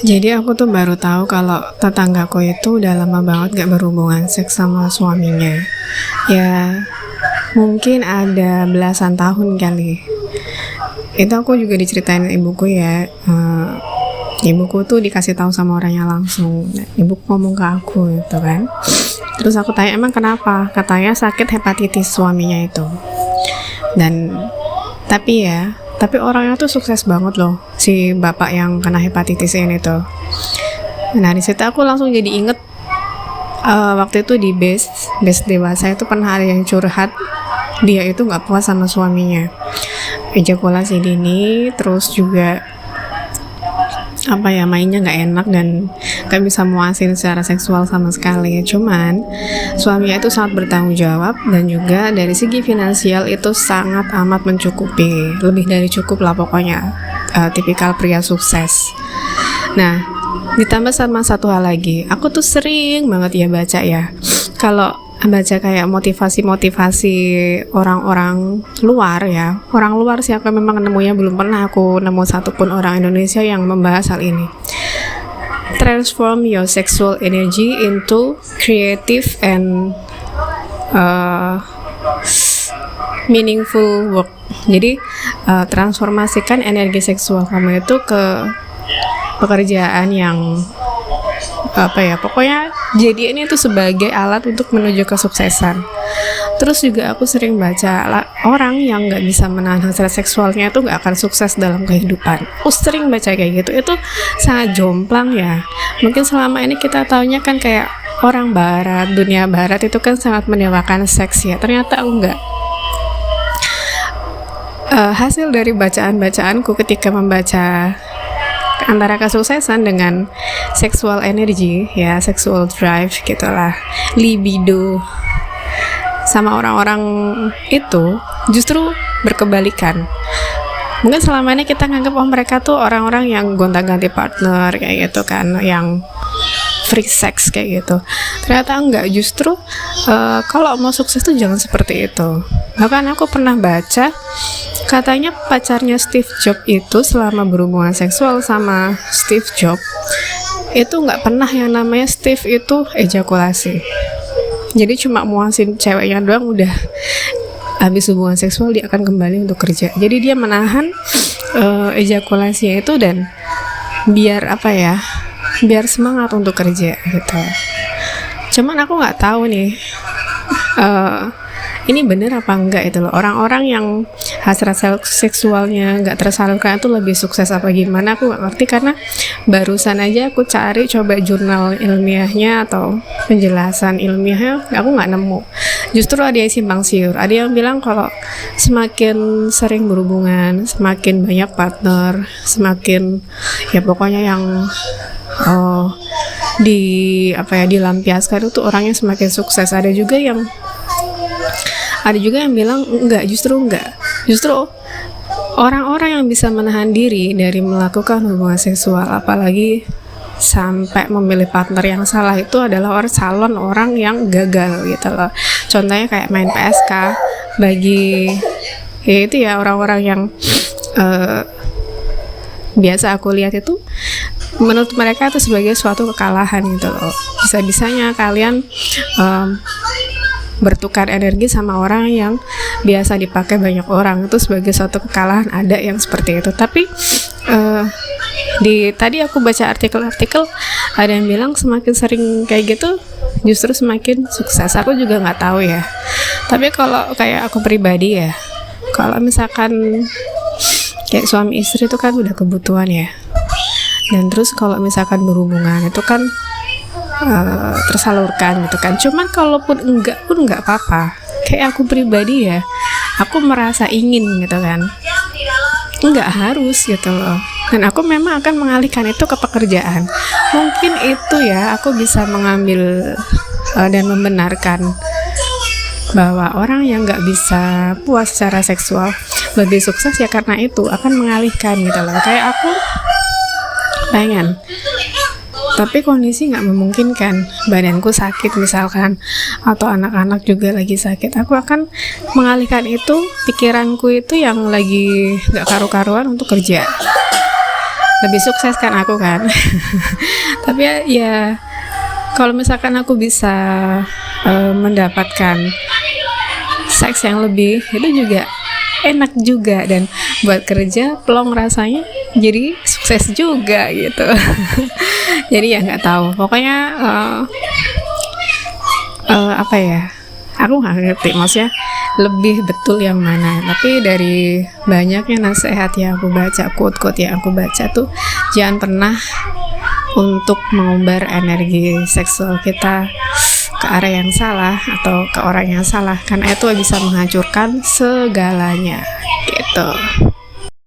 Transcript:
Jadi aku tuh baru tahu kalau tetanggaku itu udah lama banget gak berhubungan seks sama suaminya. Ya mungkin ada belasan tahun kali. Itu aku juga diceritain ibuku ya. Ibuku tuh dikasih tahu sama orangnya langsung. Nah, ibuku ngomong ke aku gitu kan. Terus aku tanya emang kenapa? Katanya sakit hepatitis suaminya itu. Dan tapi orangnya tuh sukses banget loh, si bapak yang kena hepatitis ini tuh. Nah di situ aku langsung jadi inget waktu itu di base dewasa itu pernah ada yang curhat, dia itu nggak puas sama suaminya, ejakulasi dini, terus juga mainnya nggak enak dan nggak bisa muasin secara seksual sama sekali. Cuman suaminya itu sangat bertanggung jawab dan juga dari segi finansial itu sangat amat mencukupi, lebih dari cukup lah pokoknya, tipikal pria sukses. Nah ditambah sama satu hal lagi, aku tuh sering banget ya baca ya, kalau baca kayak motivasi orang-orang luar ya, orang luar sih, aku memang nemunya belum pernah aku nemu satupun orang Indonesia yang membahas hal ini. Transform your sexual energy into creative and meaningful work. Jadi transformasikan energi seksual kamu itu ke pekerjaan yang pokoknya jadi ini tuh sebagai alat untuk menuju kesuksesan. Terus juga aku sering baca orang yang nggak bisa menahan hasrat seksualnya itu nggak akan sukses dalam kehidupan. Aku sering baca kayak gitu, itu sangat jomplang ya. Mungkin selama ini kita taunya kan kayak orang barat, dunia barat itu kan sangat mendewakan seks ya, ternyata enggak. Hasil dari bacaan-bacaanku ketika membaca antara kesuksesan dengan sexual energy ya, sexual drive gitulah, libido sama orang-orang itu justru berkebalikan. Mungkin selama ini kita nganggap mereka tuh orang-orang yang gonta-ganti partner kayak gitu kan, yang free sex kayak gitu. Ternyata enggak, justru kalau mau sukses tuh jangan seperti itu. Bahkan aku pernah baca katanya pacarnya Steve Jobs itu selama berhubungan seksual sama Steve Jobs itu nggak pernah yang namanya Steve itu ejakulasi. Jadi cuma muasin ceweknya doang, udah habis hubungan seksual dia akan kembali untuk kerja. Jadi dia menahan ejakulasinya itu dan biar biar semangat untuk kerja gitu. Cuman aku nggak tahu nih ini bener apa enggak itu loh, orang-orang yang hasrat seksualnya nggak tersalurkan itu lebih sukses apa gimana, aku nggak ngerti. Karena barusan aja aku cari coba jurnal ilmiahnya atau penjelasan ilmiahnya, aku nggak nemu. Justru ada yang simpang siur, ada yang bilang kalau semakin sering berhubungan, semakin banyak partner, semakin ya pokoknya yang dilampiaskan itu orangnya semakin sukses. Ada juga yang bilang justru orang-orang yang bisa menahan diri dari melakukan hubungan seksual apalagi sampai memilih partner yang salah itu adalah calon orang yang gagal gitu loh. Contohnya kayak main PSK, bagi ya itu ya orang-orang yang biasa aku lihat itu menurut mereka itu sebagai suatu kekalahan gitu loh. Bisa-bisanya kalian bertukar energi sama orang yang biasa dipakai banyak orang, itu sebagai suatu kekalahan. Ada yang seperti itu. Tapi tadi aku baca artikel-artikel ada yang bilang semakin sering kayak gitu justru semakin sukses. Aku juga nggak tahu ya. Tapi kalau kayak aku pribadi ya, kalau misalkan kayak suami istri itu kan udah kebutuhan ya. Dan terus kalau misalkan berhubungan itu kan tersalurkan gitu kan. Cuman kalaupun enggak pun enggak apa-apa. Kayak aku pribadi ya, aku merasa ingin gitu kan, enggak harus gitu loh. Dan aku memang akan mengalihkan itu ke pekerjaan. Mungkin itu ya, aku bisa mengambil dan membenarkan bahwa orang yang enggak bisa puas secara seksual lebih sukses ya karena itu akan mengalihkan gitu loh. Kayak aku pengen, tapi kondisi nggak memungkinkan, badanku sakit misalkan, atau anak-anak juga lagi sakit, aku akan mengalihkan itu, pikiranku itu yang lagi nggak karu-karuan untuk kerja. lebih sukses kan aku kan. Tapi ya kalau misalkan aku bisa mendapatkan seks yang lebih, itu juga enak juga, dan buat kerja plong rasanya, jadi sukses juga gitu. Jadi ya nggak tahu, pokoknya apa ya, aku nggak ngerti maksudnya lebih betul yang mana. Tapi dari banyaknya nasihat yang aku baca, quote-quote yang aku baca tuh, jangan pernah untuk mengumbar energi seksual kita ke arah yang salah atau ke orang yang salah, karena itu bisa menghancurkan segalanya gitu.